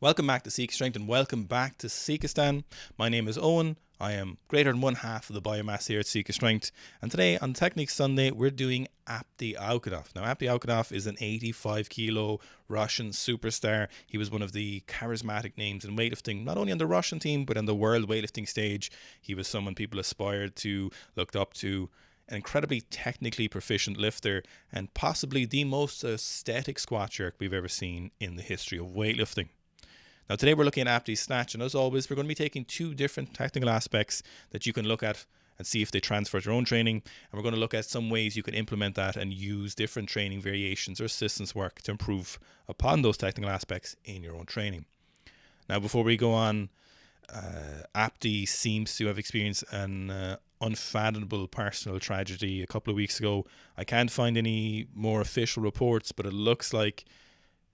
Welcome back to Sika Strength and welcome back to Sikistan. My name is Owen. I am greater than one half of the biomass here at Sika Strength. And today on Technique Sunday, we're doing Apti Aukhadov. Now, Apti Aukhadov is an 85 kilo Russian superstar. He was one of the charismatic names in weightlifting, not only on the Russian team, but on the world weightlifting stage. He was someone people aspired to, looked up to. An incredibly technically proficient lifter and possibly the most aesthetic squat jerk we've ever seen in the history of weightlifting. Now today we're looking at Apti's Snatch, and as always we're going to be taking two different technical aspects that you can look at and see if they transfer to your own training, and we're going to look at some ways you can implement that and use different training variations or assistance work to improve upon those technical aspects in your own training. Now before we go on, Apti seems to have experienced an unfathomable personal tragedy a couple of weeks ago. I can't find any more official reports, but it looks like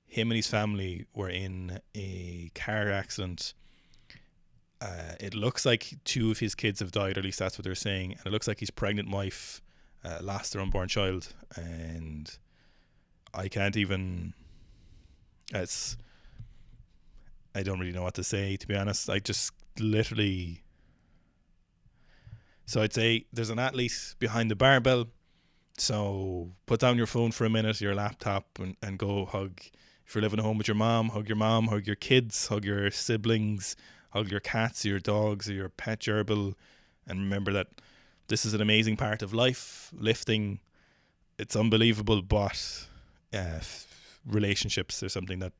him and his family were in a car accident. It looks like two of his kids have died, or at least that's what they're saying, and it looks like his pregnant wife lost their unborn child, and I can't even... I don't really know what to say, to be honest. I just literally... So I'd say there's an athlete behind the barbell, so put down your phone for a minute, your laptop, and go hug. If you're living at home with your mom, hug your kids, hug your siblings, hug your cats, your dogs, or your pet gerbil, and remember that this is an amazing part of life. Lifting, it's unbelievable, but relationships are something that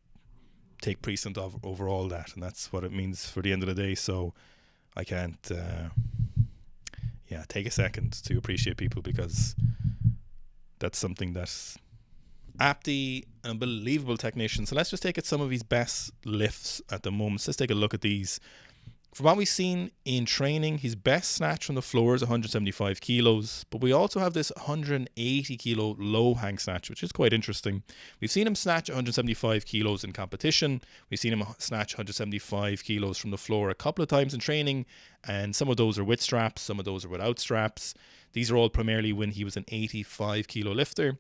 take precedent over all that, and that's what it means for the end of the day. So I can't take a second to appreciate people, because that's something that Apti, an unbelievable technician. So let's just take at some of his best lifts at the moment. So let's take a look at these. From what we've seen in training, his best snatch from the floor is 175 kilos, but we also have this 180 kilo low hang snatch, which is quite interesting. We've seen him snatch 175 kilos in competition. We've seen him snatch 175 kilos from the floor a couple of times in training, and some of those are with straps, some of those are without straps. These are all primarily when he was an 85 kilo lifter.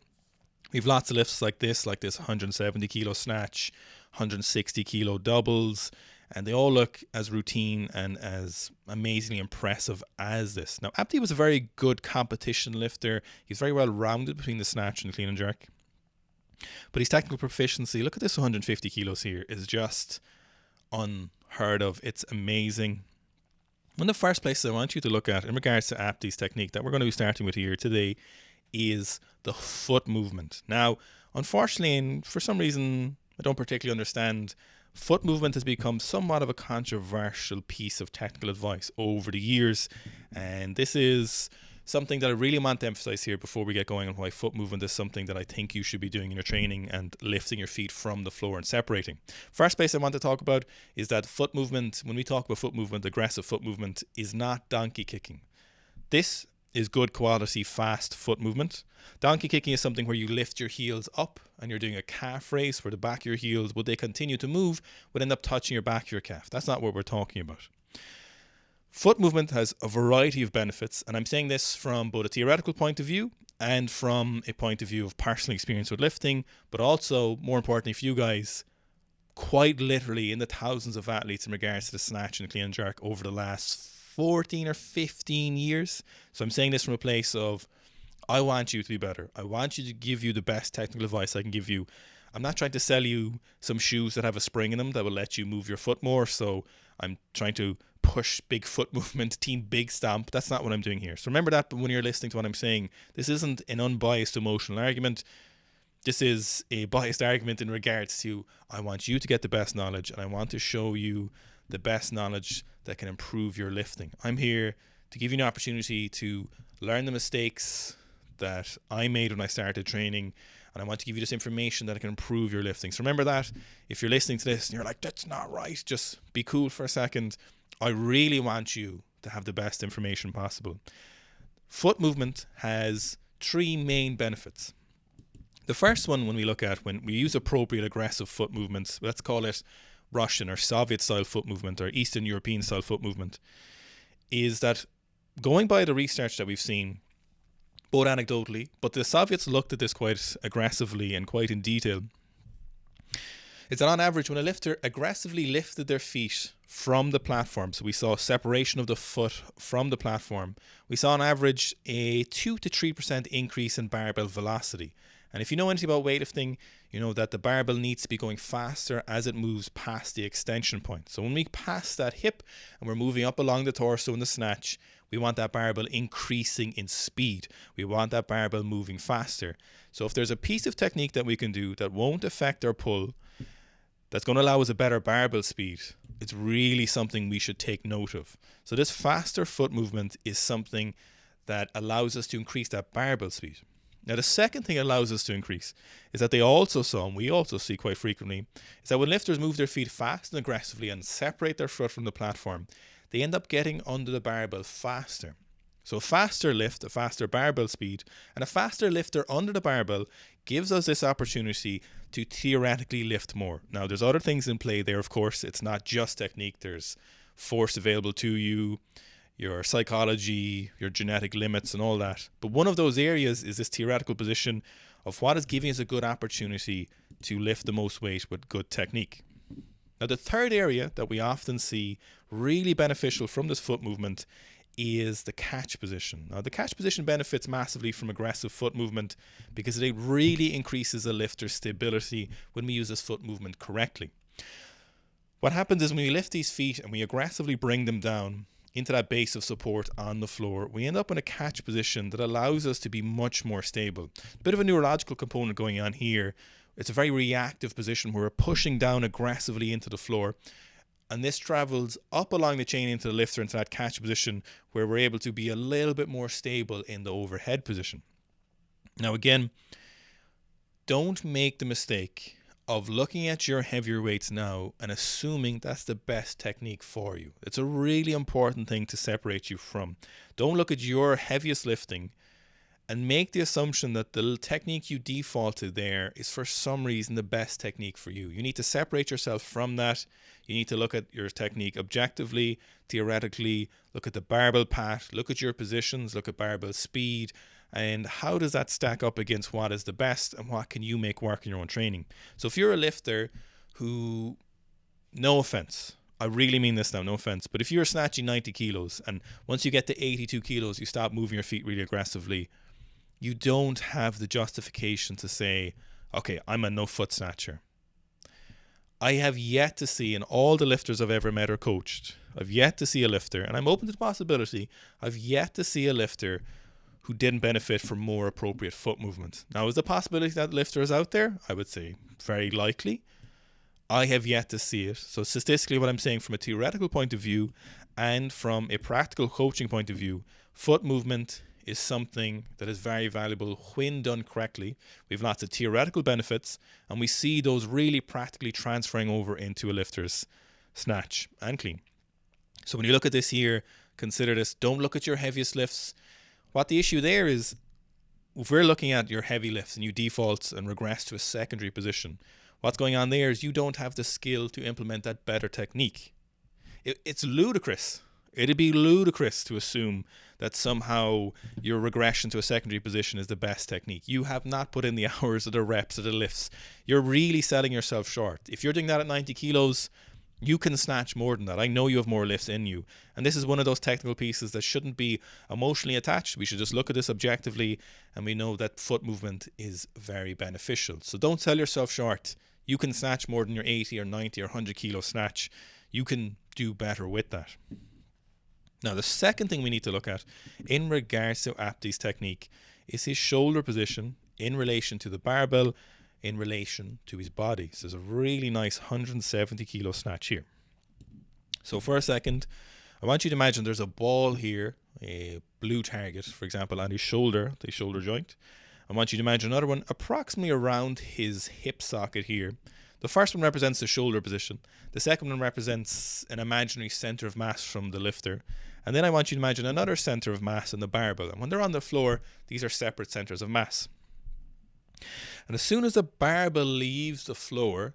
We've lots of lifts like this 170 kilo snatch, 160 kilo doubles, and they all look as routine and as amazingly impressive as this. Now, Apti was a very good competition lifter. He's very well rounded between the snatch and the clean and jerk. But his technical proficiency, look at this 150 kilos here, is just unheard of. It's amazing. One of the first places I want you to look at in regards to Apti's technique that we're going to be starting with here today is the foot movement. Now, unfortunately, and for some reason I don't particularly understand, foot movement has become somewhat of a controversial piece of technical advice over the years, and this is something that I really want to emphasize here before we get going on why foot movement is something that I think you should be doing in your training and lifting your feet from the floor and separating. First place I want to talk about is that foot movement, when we talk about foot movement, aggressive foot movement, is not donkey kicking. This is good quality fast foot movement. Donkey kicking is something where you lift your heels up and you're doing a calf raise where the back of your heels, would they continue to move, would end up touching your back of your calf. That's not what we're talking about. Foot movement has a variety of benefits, and I'm saying this from both a theoretical point of view and from a point of view of personal experience with lifting, but also, more importantly for you guys, quite literally in the thousands of athletes in regards to the snatch and clean and jerk over the last 14 or 15 years. So I'm saying this from a place of, I want you to be better. I want you to give you the best technical advice I can give you. I'm not trying to sell you some shoes that have a spring in them that will let you move your foot more. So I'm trying to push big foot movement, team big stomp. That's not what I'm doing here. So remember that when you're listening to what I'm saying. This isn't an unbiased emotional argument. This is a biased argument in regards to, I want you to get the best knowledge, and I want to show you the best knowledge that can improve your lifting. I'm here to give you an opportunity to learn the mistakes that I made when I started training, and I want to give you this information that can improve your lifting. So remember that. If you're listening to this and you're like, that's not right, just be cool for a second. I really want you to have the best information possible. Foot movement has three main benefits. The first one, when we look at when we use appropriate aggressive foot movements, let's call it Russian or Soviet style foot movement or Eastern European style foot movement, is that going by the research that we've seen, both anecdotally, but the Soviets looked at this quite aggressively and quite in detail. is that on average, when a lifter aggressively lifted their feet from the platform, so we saw separation of the foot from the platform, we saw on average a 2 to 3% increase in barbell velocity. And if you know anything about weightlifting, you know that the barbell needs to be going faster as it moves past the extension point. So when we pass that hip and we're moving up along the torso in the snatch, we want that barbell increasing in speed. We want that barbell moving faster. So if there's a piece of technique that we can do that won't affect our pull, that's going to allow us a better barbell speed, it's really something we should take note of. So this faster foot movement is something that allows us to increase that barbell speed. Now the second thing it allows us to increase is that they also saw, and we also see quite frequently, is that when lifters move their feet fast and aggressively and separate their foot from the platform, they end up getting under the barbell faster. So a faster lift, a faster barbell speed, and a faster lifter under the barbell gives us this opportunity to theoretically lift more. Now, there's other things in play there, of course. It's not just technique. There's force available to you, your psychology, your genetic limits, and all that. But one of those areas is this theoretical position of what is giving us a good opportunity to lift the most weight with good technique. Now, the third area that we often see really beneficial from this foot movement is the catch position. Now, the catch position benefits massively from aggressive foot movement because it really increases the lifter's stability when we use this foot movement correctly. What happens is when we lift these feet and we aggressively bring them down into that base of support on the floor, we end up in a catch position that allows us to be much more stable. A bit of a neurological component going on here. It's a very reactive position where we're pushing down aggressively into the floor. And this travels up along the chain into the lifter, into that catch position where we're able to be a little bit more stable in the overhead position. Now again, don't make the mistake of looking at your heavier weights now and assuming that's the best technique for you. It's a really important thing to separate you from. Don't look at your heaviest lifting and make the assumption that the technique you defaulted there is for some reason the best technique for you. You need to separate yourself from that. You need to look at your technique objectively, theoretically, look at the barbell pat, look at your positions, look at barbell speed, and how does that stack up against what is the best and what can you make work in your own training. So if you're a lifter who, no offense, I really mean this now, no offense, but if you're snatching 90 kilos and once you get to 82 kilos, you stop moving your feet really aggressively, you don't have the justification to say, okay, I'm a no foot snatcher. I have yet to see, in all the lifters I've ever met or coached, I've yet to see a lifter, and I'm open to the possibility, I've yet to see a lifter who didn't benefit from more appropriate foot movement. Now, is the possibility that lifter is out there? I would say very likely. I have yet to see it. So statistically, what I'm saying from a theoretical point of view and from a practical coaching point of view, foot movement is something that is very valuable when done correctly. We have lots of theoretical benefits, and we see those really practically transferring over into a lifter's snatch and clean. So when you look at this here, consider this. Don't look at your heaviest lifts. What the issue there is, if we're looking at your heavy lifts and you default and regress to a secondary position, what's going on there is you don't have the skill to implement that better technique. It's ludicrous. It'd be ludicrous to assume that somehow your regression to a secondary position is the best technique. You have not put in the hours or the reps or the lifts. You're really selling yourself short. If you're doing that at 90 kilos, you can snatch more than that. I know you have more lifts in you. And this is one of those technical pieces that shouldn't be emotionally attached. We should just look at this objectively, and we know that foot movement is very beneficial. So don't sell yourself short. You can snatch more than your 80 or 90 or 100 kilo snatch. You can do better with that. Now, the second thing we need to look at in regards to Apti's technique is his shoulder position in relation to the barbell, in relation to his body. So there's a really nice 170 kilo snatch here. So for a second, I want you to imagine there's a ball here, a blue target, for example, on his shoulder, the shoulder joint. I want you to imagine another one approximately around his hip socket here. The first one represents the shoulder position. The second one represents an imaginary center of mass from the lifter. And then I want you to imagine another center of mass in the barbell. And when they're on the floor, these are separate centers of mass. And as soon as the barbell leaves the floor,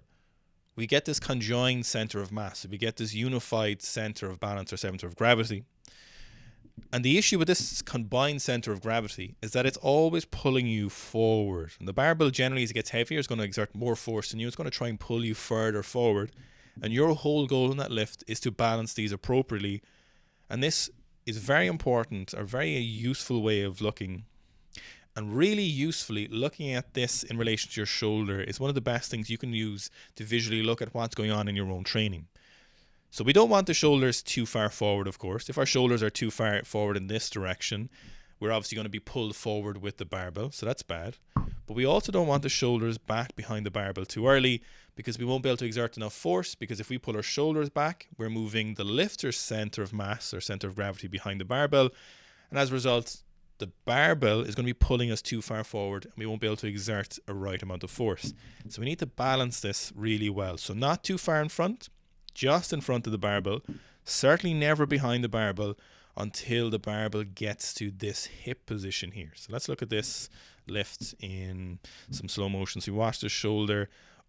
we get this conjoined center of mass. We get this unified center of balance or center of gravity. And the issue with this combined center of gravity is that it's always pulling you forward. And the barbell generally, as it gets heavier, is going to exert more force than you. It's going to try and pull you further forward. And your whole goal in that lift is to balance these appropriately. And this is very important, a very useful way of looking. And really usefully, looking at this in relation to your shoulder is one of the best things you can use to visually look at what's going on in your own training. So we don't want the shoulders too far forward, of course. If our shoulders are too far forward in this direction, we're obviously going to be pulled forward with the barbell, so that's bad. But we also don't want the shoulders back behind the barbell too early, because we won't be able to exert enough force, because if we pull our shoulders back, we're moving the lifter's center of mass or center of gravity behind the barbell. And as a result, the barbell is going to be pulling us too far forward, and we won't be able to exert a right amount of force. So we need to balance this really well. So not too far in front, just in front of the barbell, certainly never behind the barbell until the barbell gets to this hip position here. So let's look at this lift in some slow motion. So we watch the shoulder.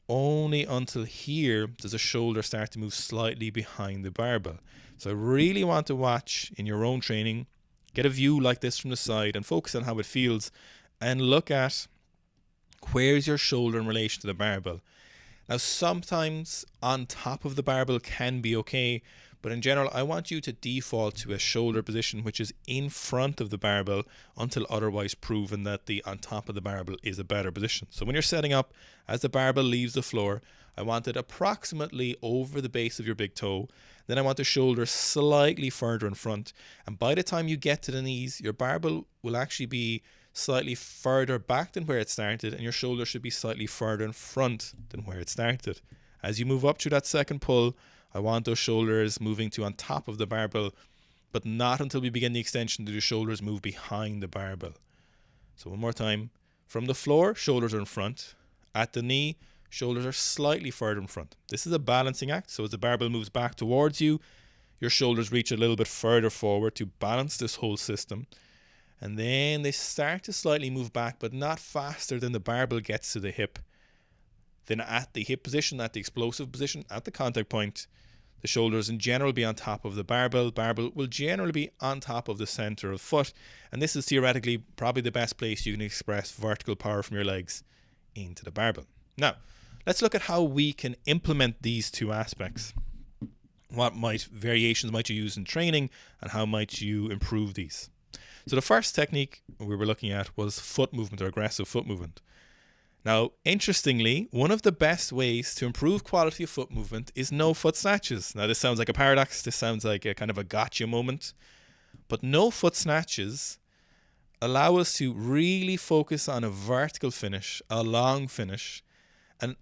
Only until here does the shoulder start to move slightly behind the barbell. So I really want to watch in your own training, get a view like this from the side and focus on how it feels, and look at where's your shoulder in relation to the barbell. Now, sometimes on top of the barbell can be okay, but in general, I want you to default to a shoulder position which is in front of the barbell until otherwise proven that the on top of the barbell is a better position. So when you're setting up, as the barbell leaves the floor, I want it approximately over the base of your big toe. Then I want the shoulder slightly further in front. And by the time you get to the knees, your barbell will actually be slightly further back than where it started, and your shoulder should be slightly further in front than where it started. As you move up through that second pull, I want those shoulders moving to on top of the barbell, but not until we begin the extension do the shoulders move behind the barbell. So one more time. From the floor, shoulders are in front. At the knee, shoulders are slightly further in front. This is a balancing act. So as the barbell moves back towards you, your shoulders reach a little bit further forward to balance this whole system. And then they start to slightly move back, but not faster than the barbell gets to the hip. Then at the hip position, at the explosive position, at the contact point, the shoulders in general be on top of the barbell. Barbell will generally be on top of the center of foot. And this is theoretically probably the best place you can express vertical power from your legs into the barbell. Now, let's look at how we can implement these two aspects. What variations might you use in training, and how might you improve these? So the first technique we were looking at was foot movement or aggressive foot movement. Now, interestingly, one of the best ways to improve quality of foot movement is no foot snatches. Now, this sounds like a paradox. This sounds like a kind of a gotcha moment. But no foot snatches allow us to really focus on a vertical finish, a long finish. And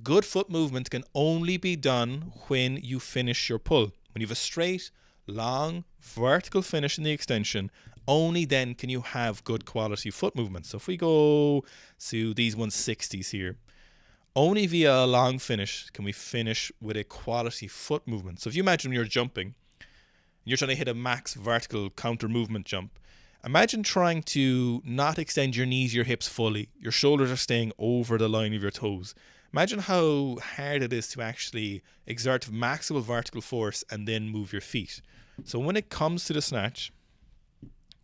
good foot movement can only be done when you finish your pull. When you have a straight, long, vertical finish in the extension, only then can you have good quality foot movement. So if we go to these 160s here, only via a long finish can we finish with a quality foot movement. So if you imagine when you're jumping, you're trying to hit a max vertical counter movement jump, imagine trying to not extend your knees, your hips fully. Your shoulders are staying over the line of your toes. Imagine how hard it is to actually exert maximal vertical force and then move your feet. So when it comes to the snatch,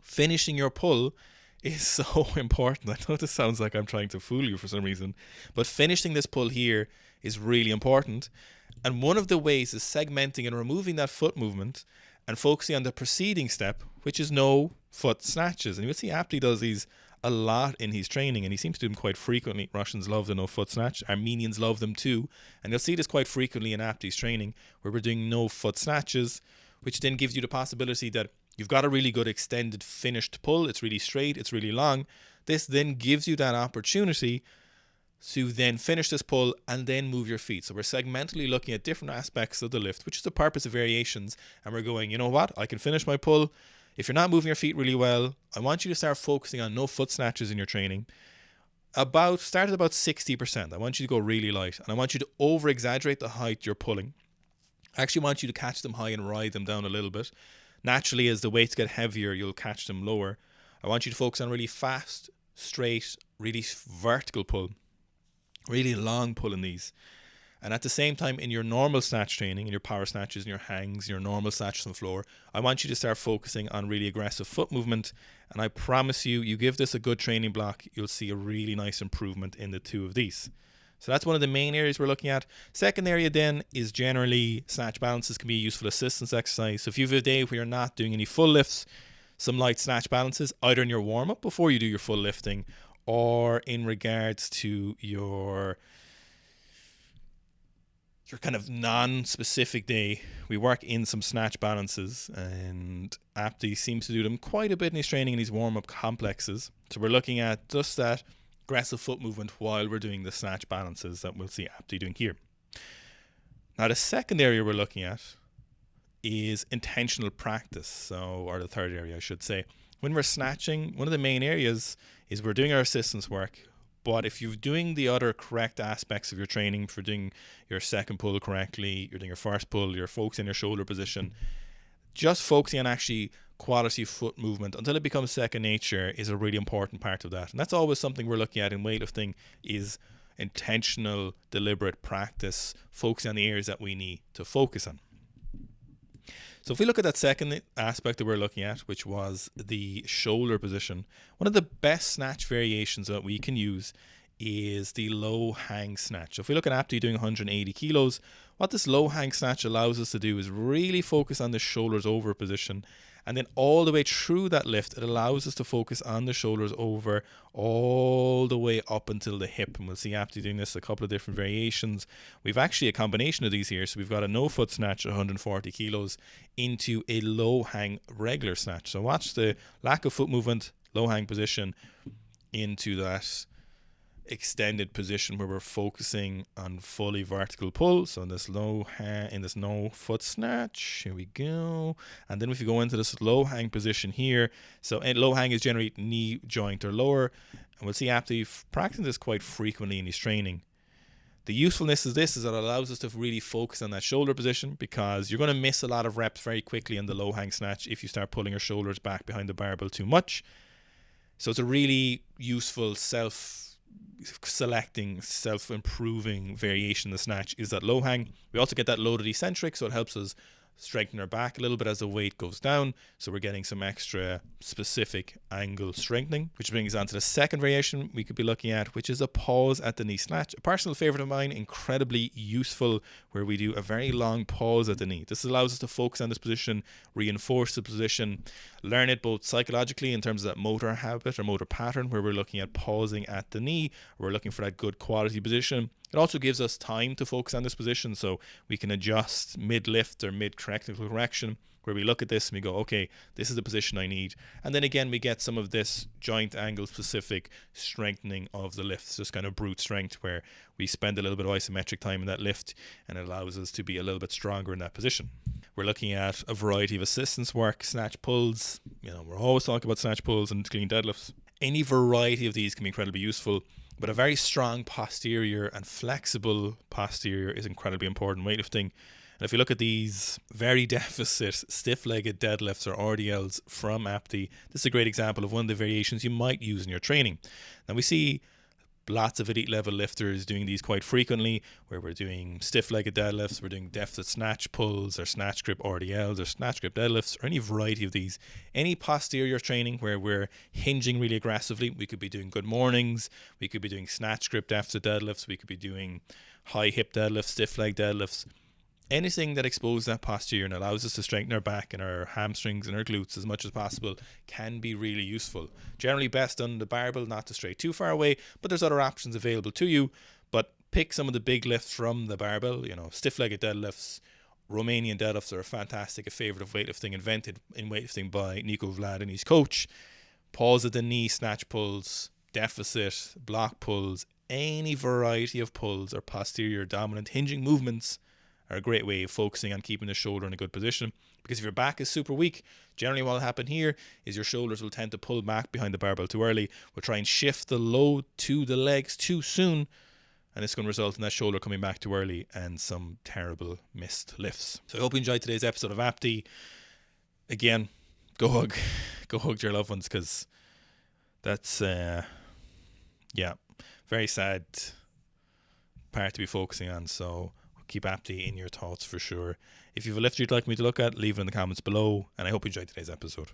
finishing your pull is so important. I know this sounds like I'm trying to fool you for some reason, but finishing this pull here is really important. And one of the ways is segmenting and removing that foot movement and focusing on the preceding step, which is no foot snatches. And you'll see Apti does these a lot in his training, and he seems to do them quite frequently. Russians love the no foot snatch. Armenians love them too. And you'll see this quite frequently in Apti's training, where we're doing no foot snatches, which then gives you the possibility that you've got a really good extended finished pull. It's really straight. It's really long. This then gives you that opportunity to then finish this pull and then move your feet. So we're segmentally looking at different aspects of the lift, which is the purpose of variations. And we're going, you know what? I can finish my pull. If you're not moving your feet really well, I want you to start focusing on no foot snatches in your training. Start at about 60%. I want you to go really light. And I want you to over-exaggerate the height you're pulling. I actually want you to catch them high and ride them down a little bit. Naturally, as the weights get heavier, you'll catch them lower. I want you to focus on really fast, straight, really vertical pull. Really long pull in these. And at the same time, in your normal snatch training, in your power snatches, in your hangs, your normal snatches on the floor, I want you to start focusing on really aggressive foot movement. And I promise you, you give this a good training block, you'll see a really nice improvement in the two of these. So that's one of the main areas we're looking at. Second area then is generally snatch balances can be a useful assistance exercise. So if you have a day where you're not doing any full lifts, some light snatch balances, either in your warm-up before you do your full lifting, or in regards to your kind of non-specific day, we work in some snatch balances, and Apti seems to do them quite a bit in his training in his warm-up complexes. So we're looking at just that aggressive foot movement while we're doing the snatch balances that we'll see Apti doing here. Now the second area we're looking at is intentional practice, or the third area I should say. When we're snatching, one of the main areas is we're doing our assistance work. But if you're doing the other correct aspects of your training, for doing your second pull correctly, you're doing your first pull, you're focusing on your shoulder position, just focusing on actually quality foot movement until it becomes second nature is a really important part of that. And that's always something we're looking at in weightlifting, is intentional, deliberate practice, focusing on the areas that we need to focus on. So if we look at that second aspect that we're looking at, which was the shoulder position, one of the best snatch variations that we can use is the low hang snatch. So if we look at Apti doing 180 kilos, what this low hang snatch allows us to do is really focus on the shoulders over position. And then all the way through that lift, it allows us to focus on the shoulders over all the way up until the hip. And we'll see Apti doing this a couple of different variations. We've actually a combination of these here. So we've got a no foot snatch at 140 kilos into a low hang regular snatch. So watch the lack of foot movement, low hang position into that extended position where we're focusing on fully vertical pull. So in this no foot snatch, here we go. And then if you go into this low hang position here, so low hang is generally knee joint or lower, and we'll see Apti practicing this quite frequently in his training. The usefulness of this is that it allows us to really focus on that shoulder position, because you're going to miss a lot of reps very quickly in the low hang snatch if you start pulling your shoulders back behind the barbell too much. So it's a really useful self-selecting, self-improving variation in the snatch is that low hang. We also get that loaded eccentric, so it helps us strengthen our back a little bit as the weight goes down. So we're getting some extra specific angle strengthening, which brings us on to the second variation we could be looking at, which is a pause at the knee snatch. A personal favorite of mine, incredibly useful, where we do a very long pause at the knee. This allows us to focus on this position, reinforce the position, learn it both psychologically in terms of that motor habit or motor pattern, where we're looking at pausing at the knee. We're looking for that good quality position. It also gives us time to focus on this position, so we can adjust mid-lift or mid-technical correction, where we look at this and we go, okay, this is the position I need. And then again, we get some of this joint angle specific strengthening of the lifts, just kind of brute strength, where we spend a little bit of isometric time in that lift, and it allows us to be a little bit stronger in that position. We're looking at a variety of assistance work, snatch pulls. We're always talking about snatch pulls and clean deadlifts. Any variety of these can be incredibly useful. But a very strong posterior and flexible posterior is incredibly important in weightlifting. And if you look at these very deficit stiff-legged deadlifts or RDLs from Apti, this is a great example of one of the variations you might use in your training. Now we see lots of elite level lifters doing these quite frequently, where we're doing stiff-legged deadlifts, we're doing deficit snatch pulls or snatch grip RDLs or snatch grip deadlifts, or any variety of these. Any posterior training where we're hinging really aggressively, we could be doing good mornings, we could be doing snatch grip deficit deadlifts, we could be doing high hip deadlifts, stiff leg deadlifts. Anything that exposes that posterior and allows us to strengthen our back and our hamstrings and our glutes as much as possible can be really useful. Generally best on the barbell, not to stray too far away, but there's other options available to you. But pick some of the big lifts from the barbell, stiff-legged deadlifts. Romanian deadlifts are a favorite of weightlifting, invented in weightlifting by Nico Vlad and his coach. Pause at the knee, snatch pulls, deficit, block pulls, any variety of pulls or posterior dominant hinging movements are a great way of focusing on keeping the shoulder in a good position. Because if your back is super weak, generally what will happen here is your shoulders will tend to pull back behind the barbell too early. We'll try and shift the load to the legs too soon, and it's going to result in that shoulder coming back too early and some terrible missed lifts. So I hope you enjoyed today's episode of Apti. Again, go hug your loved ones, because that's very sad part to be focusing on. So keep Apti in your thoughts for sure. If you have a lift you'd like me to look at, leave it in the comments below, and I hope you enjoyed today's episode.